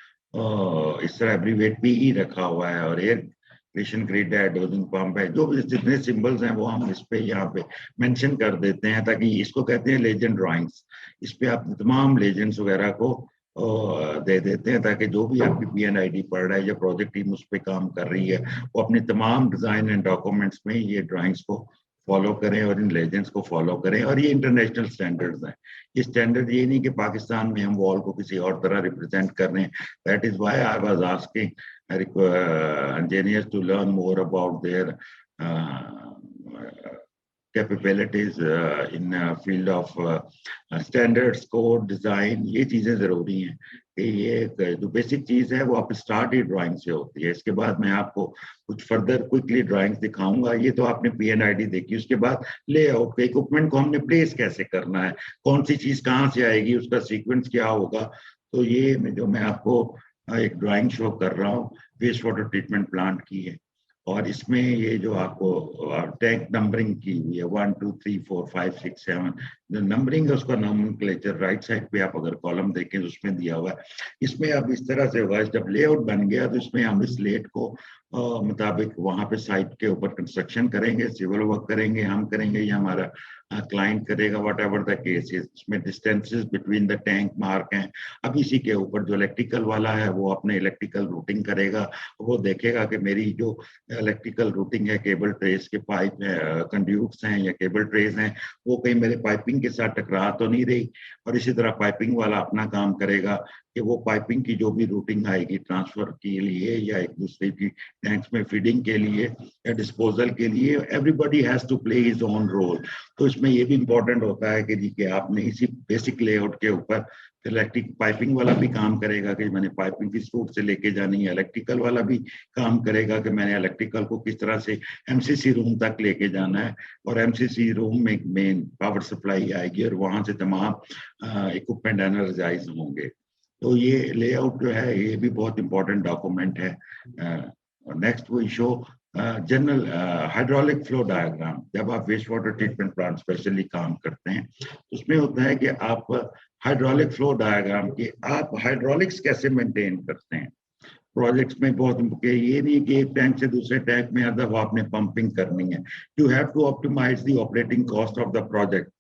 इस तरह एब्रीवेट पीई रखा हुआ है, और एयर क्रिएशन ग्रिड है, डोजिंग पंप है, जो भी जितने सिंबल्स हैं वो हम इस पे यहाँ पे मेंशन कर देते हैं, ताकि इसको कहते हैं लेजेंड ड्राइंग्स। इस पे आप तमाम लेजेंड्स वगैरह को दे देते हैं ताकि जो भी आपकी PNID पढ़ रहा है या प्रोजेक्ट टीम उस पर काम कर रही है वो अपनी तमाम डिजाइन एंड डॉक्यूमेंट्स में ये ड्राइंग्स को फॉलो करें और इन लेजेंड्स को फॉलो करें। और ये इंटरनेशनल स्टैंडर्ड्स हैं। ये स्टैंडर्ड ये नहीं कि पाकिस्तान में हम वॉल को किसी और तरह रिप्रेजेंट कर रहे हैं। That is why I was asking engineers to learn more about their capabilities in field of standards, code, design। ये चीजें जरूरी हैं कि ये जो बेसिक चीज है वो आप स्टार्ट ही ड्राइंग से होती है। इसके बाद मैं आपको कुछ फर्दर क्विकली ड्राइंग्स दिखाऊंगा। ये तो आपने PNID देखी, उसके बाद लेआउट के इक्विपमेंट को हमने प्लेस कैसे करना है, कौन सी चीज कहाँ से आएगी, उसका सीक्वेंस क्या होगा। तो ये जो मैं आपको एक ड्राइंग शो कर रहा हूँ वेस्ट वाटर ट्रीटमेंट प्लांट की है, और इसमें ये जो आपको टैंक नंबरिंग की हुई है 1 2 3 4 5 6 7 जो नंबरिंग है उसका नॉमेनक्लेचर राइट साइड पे आप अगर कॉलम देखें तो उसमें दिया हुआ है। इसमें अब इस तरह से होगा, जब लेआउट बन गया तो इसमें हम इस लेट को मुताबिक वहां पे साइट के ऊपर कंस्ट्रक्शन करेंगे, सिविल वर्क करेंगे, हम करेंगे या हमारा क्लाइंट करेगा, whatever the case is. इसमें distances between the tank mark हैं। अब इसी के ऊपर जो इलेक्ट्रिकल वाला है वो अपने इलेक्ट्रिकल रूटिंग करेगा, वो देखेगा कि मेरी जो इलेक्ट्रिकल रूटिंग है, केबल ट्रेस के पाइप है, कंड्यूट्स हैं या केबल ट्रेस हैं, वो कहीं मेरे पाइपिंग के साथ टकरा तो नहीं रही। और इसी तरह पाइपिंग वाला अपना काम करेगा कि वो पाइपिंग की जो भी रूटिंग आएगी ट्रांसफर के लिए या एक दूसरे की टैंक्स में फीडिंग के लिए या डिस्पोजल के लिए, everybody has to play his own role. तो इसमें ये भी इम्पोर्टेंट होता है कि जी कि आपने इसी बेसिक लेआउट के ऊपर इलेक्ट्रिक पाइपिंग वाला भी काम करेगा कि मैंने पाइपिंग किस रूट से लेके जानी है, इलेक्ट्रिकल वाला भी काम करेगा कि मैंने इलेक्ट्रिकल को किस तरह से MCC रूम तक लेके जाना है, और MCC रूम में मेन पावर सप्लाई आएगी और वहां से तमाम इक्विपमेंट एनर्जाइज होंगे। तो ये लेआउट जो है ये भी बहुत इंपॉर्टेंट डॉक्यूमेंट है। Next we show general hydraulic flow diagram. जब आप waste water treatment plant specially काम करते हैं उसमें होता है कि आप हाइड्रोलिक फ्लो डायग्राम के आप हाइड्रोलिक्स कैसे मेंटेन करते हैं प्रोजेक्ट्स में। बहुत ये नहीं कि एक टैंक से दूसरे टैंक में हर दफा आपने पंपिंग करनी है। You have to optimise the operating cost of the project.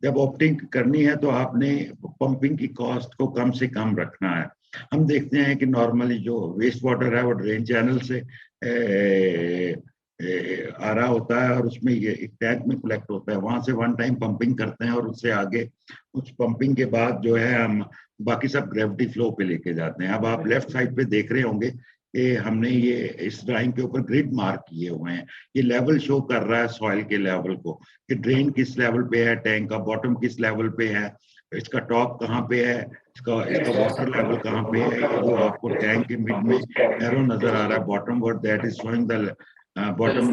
जब ऑप्टिंग करनी है तो आपने पंपिंग की कॉस्ट को कम से कम रखना है। हम देखते हैं कि नॉर्मली जो वेस्ट वाटर है वो ड्रेन चैनल से आ रहा होता है और उसमें ये एक टैंक में कलेक्ट होता है, वहां से वन टाइम पंपिंग करते हैं और उससे आगे उस पंपिंग के बाद जो है हम बाकी सब ग्रेविटी फ्लो पे लेके जाते हैं। अब आप लेफ्ट साइड पे देख रहे होंगे कि हमने ये इस ड्राइंग के ऊपर ग्रिड मार्क किए हुए हैं। ये लेवल शो कर रहा है सॉइल के लेवल को कि ड्रेन किस लेवल पे है, टैंक का बॉटम किस लेवल पे है, इसका टॉप कहाँ पे है, इसका वाटर लेवल कहाँ पे है। जो आपको टैंक के मिड में एरो नजर आ रहा है bottom word, that is showing the bottom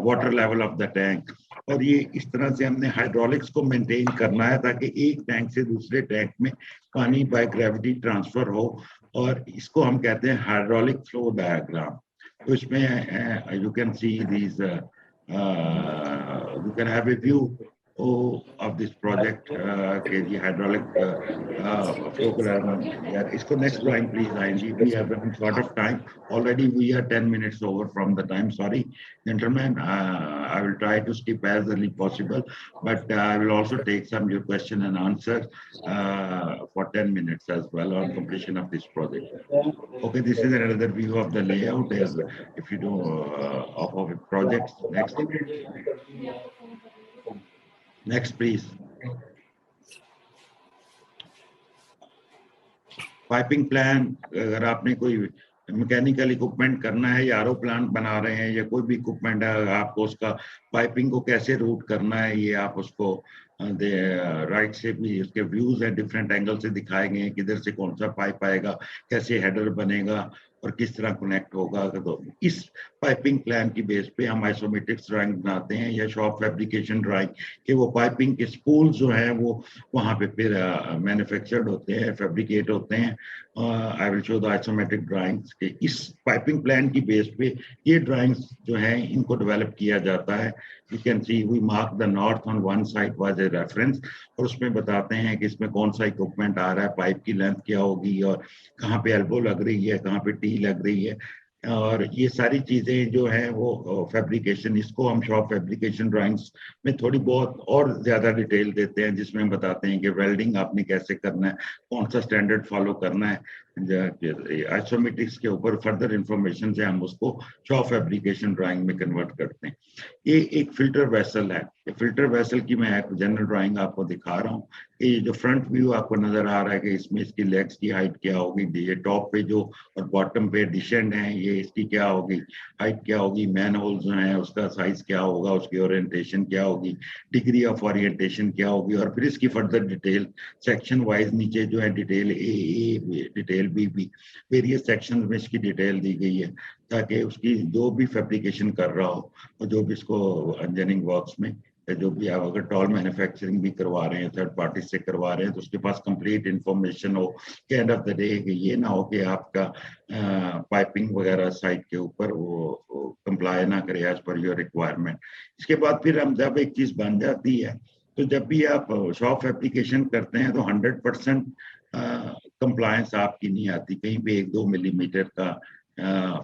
water level of the tank. और ये इस तरह से हमने हाइड्रोलिक्स को मेंटेन करना है ताकि एक टैंक से दूसरे टैंक में पानी बाय ग्रेविटी ट्रांसफर हो, और इसको हम कहते हैं हाइड्रोलिक फ्लो डायग्राम। तो इसमें you can see these you can have a view of this project के जी hydraulic program। यार इसको next drawing please ING, we have been short of time already, we are 10 minutes over from the time, sorry gentlemen। I will try to skip as early possible, but I will also take some your question and answers for 10 minutes as well on completion of this project। Okay, this is another view of the layout as if you do of projects। Next please। Piping plan, अगर आपने कोई mechanical equipment करना है या RO plant बना रहे हैं या कोई भी इक्विपमेंट है, आपको उसका पाइपिंग को कैसे रूट करना है ये आप उसको राइट से भी उसके व्यूज है डिफरेंट एंगल से दिखाए गए हैं, किधर से कौन सा पाइप आएगा, कैसे हेडर बनेगा, और किस तरह कनेक्ट होगा। तो इस पाइपिंग प्लान की बेस पे हम आइसोमेट्रिक्स ड्राइंग बनाते हैं या शॉप फैब्रिकेशन ड्राइंग कि वो पाइपिंग के स्पूल जो हैं वो वहाँ पे फिर मैन्युफैक्चर्ड होते हैं, फैब्रिकेट होते हैं। आई will show the isometric drawings के इस पाइपिंग प्लान की बेस पे ये ड्राइंग्स जो हैं इनको डेवलप किया जाता है। You can see we mark the north on one side was a reference, और उसमें बताते हैं कि इसमें कौन सा इक्विपमेंट आ रहा है, पाइप की लेंथ क्या होगी और कहाँ पे एल्बो लग रही है, कहाँ पे टी लग रही है, और ये सारी चीजें जो है वो फैब्रिकेशन, इसको हम शॉप फैब्रिकेशन ड्राइंग्स में थोड़ी बहुत और ज्यादा डिटेल देते हैं, जिसमें हम बताते हैं कि वेल्डिंग आपने कैसे करना है, कौन सा स्टैंडर्ड फॉलो करना है। आइसोमेट्रिक्स के ऊपर फर्दर इंफॉर्मेशन से हम उसको शॉप फैब्रिकेशन ड्राइंग में कन्वर्ट करते हैं। ये एक फिल्टर वेसल है। ये फिल्टर वेसल की मैं एक जनरल ड्राइंग आपको दिखा रहा हूँ। ये जो फ्रंट व्यू आपको नजर आ रहा है कि इसमें इसकी लेग्स की हाइट क्या होगी, ये टॉप पे जो और बॉटम पे डिशेंड है, ये इसकी क्या होगी, हाइट क्या होगी, मैन होल जो है उसका साइज क्या होगा, उसकी ओरिएंटेशन क्या होगी, डिग्री ऑफ ओरिएंटेशन क्या होगी, और फिर इसकी फर्दर डिटेल सेक्शन वाइज नीचे जो है डिटेल ए, डिटेल बी, वेरियस सेक्शन में इसकी डिटेल दी गई है, ताकि उसकी जो भी फैब्रिकेशन कर रहा हो और जो भी इसको इंजीनियरिंग वर्क्स में जो भी आप अगर टॉल मैन्युफैक्चरिंग भी करवा रहे हैं, थर्ड पार्टी से करवा रहे हैं, तो उसके पास कंप्लीट इंफॉर्मेशन हो कि एंड ऑफ द डे ये ना हो कि आपका पाइपिंग वगैरह साइट के ऊपर वो कंप्लाई ना करे एज पर योर रिक्वायरमेंट। इसके बाद फिर हम जब एक चीज बन जाती है, तो जब भी आप शॉप फैब्रिकेशन करते हैं तो 100% कंप्लायंस आपकी नहीं आती, कहीं पे 1-2 मिलीमीटर का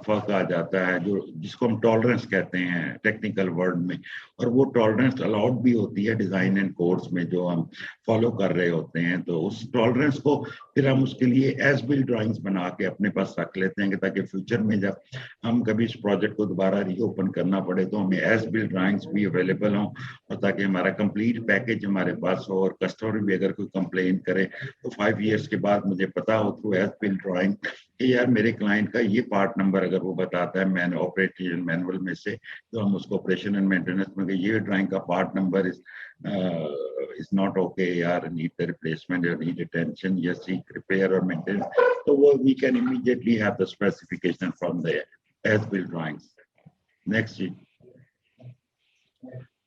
फर्क आ जाता है, जो जिसको हम टॉलरेंस कहते हैं टेक्निकल वर्ड में, और वो टॉलरेंस अलाउड भी होती है डिजाइन एंड कोड्स में जो हम फॉलो कर रहे होते हैं। तो उस टॉलरेंस को फिर हम उसके लिए एज बिल्ड ड्राइंग्स बना के अपने पास रख लेते हैं, कि ताकि फ्यूचर में जब हम कभी इस प्रोजेक्ट को दोबारा रीओपन करना पड़े तो हमें एज बिल्ड ड्राइंग्स भी अवेलेबल हों, और ताकि हमारा कंप्लीट पैकेज हमारे पास हो, और कस्टमर भी अगर कोई कंप्लेन करे तो 5 ईयर्स के बाद मुझे पता हो थ्रू एज बिल्ड ड्राइंग कि यार मेरे क्लाइंट का ये पार्ट नंबर अगर वो बताता है ऑपरेटिंग मैनुअल में से, तो हम उसको ऑपरेशन एंड मेंटेनेंस में ये ड्राइंग का part number is not okay यार, नीड द रिप्लेसमेंट या नीड अटेंशन या सीक रिपेयर और मेंटेनेंस, तो वो we can immediately have the specification from the as built drawings. Next.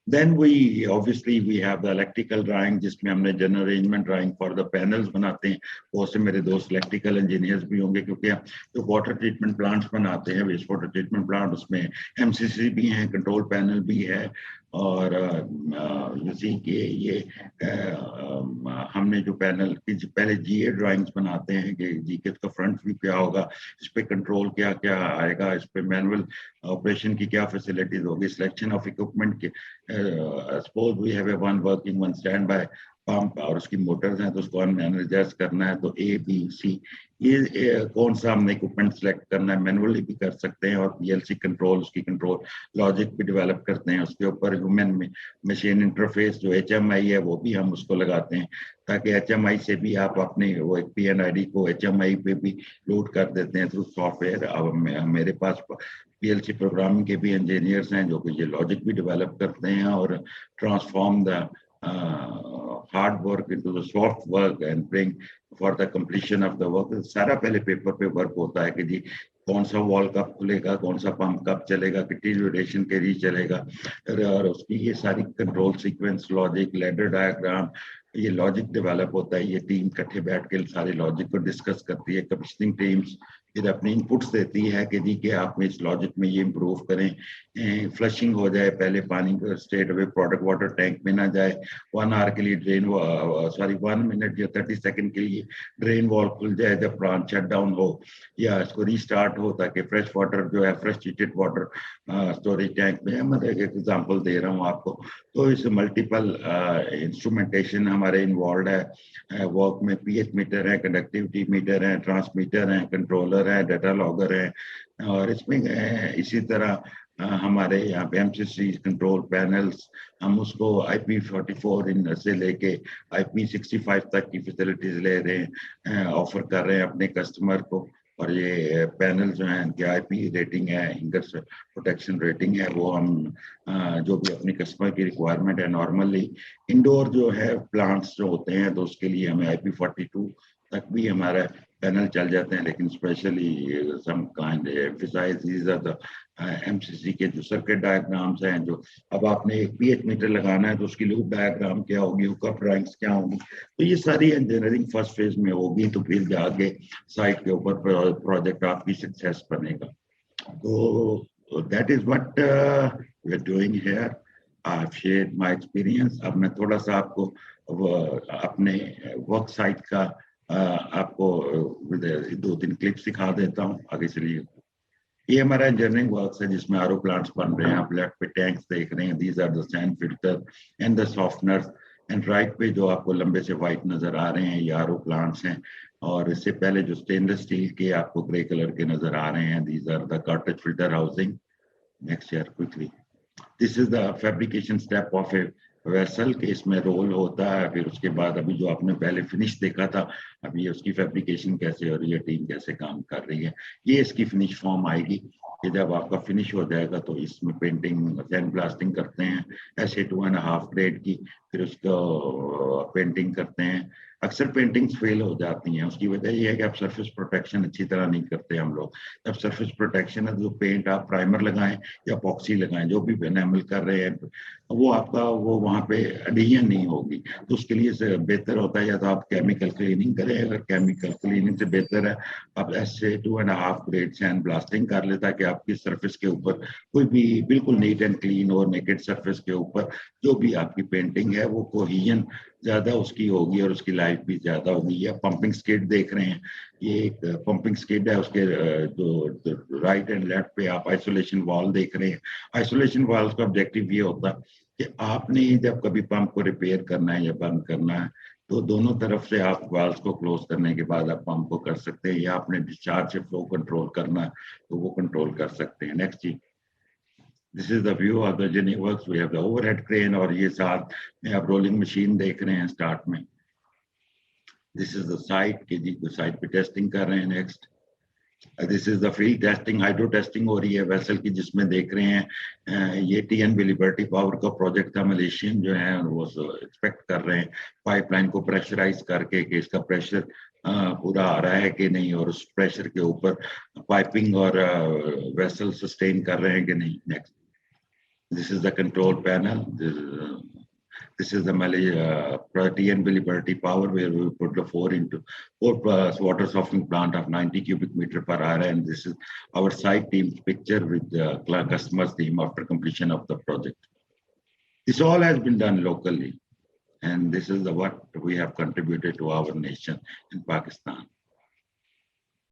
Then we obviously we have the electrical drawing, जिसमें हमने general arrangement drawing for the panels बनाते हैं। बहुत से मेरे दोस्त इलेक्ट्रिकल इंजीनियर्स भी होंगे, क्योंकि जो वाटर ट्रीटमेंट प्लांट्स बनाते हैं, वेस्ट वाटर ट्रीटमेंट प्लांट, उसमें एमसीसी भी हैं, कंट्रोल पैनल भी है, और जैसे कि ये हमने जो पैनल की पहले जीए ड्राइंग्स बनाते हैं कि जी के इसका फ्रंट व्यू क्या होगा, इस पे कंट्रोल क्या क्या आएगा, इस पे मैनुअल ऑपरेशन की क्या फैसिलिटीज होगी, सिलेक्शन ऑफ इक्विपमेंट के, suppose we have a one working one standby pump और उसकी मोटर्स हैं, तो उसको हमने एनर्जाइज करना है, तो ए बी सी ये कौन सा हमने इक्विपमेंट सेलेक्ट करना है, मैनुअली भी कर सकते हैं, और पीएलसी कंट्रोल, उसकी कंट्रोल लॉजिक भी डेवलप करते हैं। उसके ऊपर ह्यूमन मशीन इंटरफेस जो HMI है वो भी हम उसको लगाते हैं, ताकि HMI से भी आप अपने वो एक PNID को HMI पे भी लोड कर देते हैं थ्रू सॉफ्टवेयर। अब मेरे पास PLC प्रोग्रामिंग के भी इंजीनियर्स हैं जो कि ये लॉजिक भी डेवलप करते हैं और transform the hard work into the soft work and bring for the completion of the work। सारा पहले पेपर पे वर्क होता है कि जी कौन सा वॉल कब खुलेगा, कौन सा पंप कब चलेगा, कितनी ड्यूरेशन के लिए चलेगा, और उसकी ये सारी control sequence, logic, ladder diagram, ये लॉजिक डेवलप होता है। ये टीम इकट्ठे बैठ के सारे लॉजिक को डिस्कस करती है। कमीशनिंग टीम्स फिर अपनी इनपुट्स देती है कि जी कि आप इस लॉजिक में ये इम्प्रूव करें, फ्लशिंग हो जाए, पहले पानी का state away product water tank में ना जाए, 1 आवर के लिए ड्रेन 1 मिनट या 30 सेकंड के लिए ड्रेन वॉल खुल जाए जब प्लांट शट डाउन हो, या इसको रीस्टार्ट हो, ताकि फ्रेश वाटर जो है fresh treated water storage tank में, मैं एक एग्जांपल दे रहा हूँ आपको। तो इस मल्टीपल इंस्ट्रूमेंटेशन हमारे इन्वॉल्व है वर्क में। पीएच मीटर है, कंडक्टिविटी मीटर है, ट्रांसमीटर है, कंट्रोलर है, डाटा लॉगर है, और इसमें इसी तरह हमारे यहाँ पे एमसीसी कंट्रोल पैनल्स, हम उसको IP44 से लेके IP65 तक की फैसिलिटीज ले रहे हैं, ऑफर कर रहे हैं अपने कस्टमर को। और ये पैनल जो है इनके IP रेटिंग है, इंगस प्रोटेक्शन रेटिंग है, वो हम जो भी अपने कस्टमर की रिक्वायरमेंट है, नॉर्मली इंडोर जो है प्लांट्स जो होते हैं तो उसके लिए हमें IP42 तक भी हमारा पैनल चल जाते हैं, लेकिन specially some kind emphasise these are the MCC के जो सर्किट डायग्राम्स हैं, जो अब आपने एक पीएच मीटर लगाना है तो उसकी लूप डायग्राम क्या होगी, हुकअप ड्राइंग्स क्या होंगी, तो ये सारी इंजीनियरिंग फर्स्ट फेज में होगी, तो फिर जाके साइट के ऊपर प्रोजेक्ट आपकी सक्सेस बनेगा। तो that is what we are doing here. I have shared my experience. अब मैं थोड़ा सा आपको अपने वर्क साइट का आपको 2-3 क्लिप्स दिखा देता हूँ। आगे चलिए। ये हमारा इंजीनियरिंग वर्क्स है जिसमें आरओ प्लांट्स बन रहे हैं। आप लेफ्ट पे टैंक्स देख रहे हैं, these are the sand filter and the softeners, and right पे जो आपको लंबे से व्हाइट नजर आ रहे हैं ये आरओ प्लांट्स हैं, और इससे पहले जो स्टेनलेस स्टील के आपको ग्रे कलर के नजर आ रहे हैं, these are the cartridge filter housing. Next year quickly. This is the fabrication step of a vessel के इसमें रोल होता है, फिर उसके बाद अभी जो आपने पहले फिनिश देखा था, अभी उसकी फैब्रिकेशन कैसे और ये टीम कैसे काम कर रही है, ये इसकी फिनिश फॉर्म आएगी कि जब आपका फिनिश हो जाएगा तो इसमें पेंटिंग सैंड ब्लास्टिंग करते हैं ऐसे 2.5 ग्रेड की, फिर उसको पेंटिंग करते हैं। अक्सर पेंटिंग्स फेल हो जाती हैं, उसकी वजह ये है कि आप सरफेस प्रोटेक्शन अच्छी तरह नहीं करते हम लोग। जब सरफेस प्रोटेक्शन है तो पेंट आप प्राइमर लगाएं या पॉक्सी लगाएं, जो भी एनामल कर रहे हैं वो आपका वो वहाँ पे एडिशन नहीं होगी, तो उसके लिए बेहतर होता है या तो आप केमिकल क्लीनिंग करें, अगर केमिकल क्लीनिंग से बेहतर है आप ऐसे 2.5 ग्रेड सैंड ब्लास्टिंग कर ले, ताकि आपकी सरफेस के ऊपर कोई भी बिल्कुल नीट एंड क्लीन और नेकेड सरफेस के ऊपर जो भी आपकी पेंटिंग है वो कोहेजन ज्यादा उसकी होगी और उसकी लाइफ भी ज्यादा होगी। ये पंपिंग स्किड देख रहे हैं, ये एक पंपिंग स्किड है, उसके जो राइट एंड लेफ्ट पे आप आइसोलेशन वॉल देख रहे हैं। आइसोलेशन वॉल का ऑब्जेक्टिव ये होता है कि आपने जब कभी पंप को रिपेयर करना है या बंद करना है तो दोनों तरफ से आप वाल्व्स को क्लोज करने के बाद आप पंप को कर सकते हैं, या आपने डिस्चार्ज से फ्लो कंट्रोल करना है तो वो कंट्रोल कर सकते हैं। नेक्स्ट जी। This is the view of the engineering works. We have the overhead crane, और ये साथ में आप रोलिंग मशीन देख रहे हैं स्टार्ट में। This is the site के जी, साइट पे टेस्टिंग कर रहे हैं। Next. This is the field testing, hydro testing हो रही है वेसल की, जिसमें देख रहे हैं ये TNB लिबर्टी पावर का प्रोजेक्ट था, मलेशियन जो है वो एक्सपेक्ट कर रहे हैं पाइपलाइन को प्रेशराइज करके कि इसका प्रेशर पूरा आ रहा है कि नहीं, और उस प्रेशर के ऊपर पाइपिंग और वेसल सस्टेन कर रहे हैं कि नहीं। Next. This is the control panel. This is the TNB Liberty Power, where we put the 4 water softening plant of 90 cubic meter per hour, and this is our site team's picture with the customer's team after completion of the project. This all has been done locally, and this is what we have contributed to our nation in Pakistan.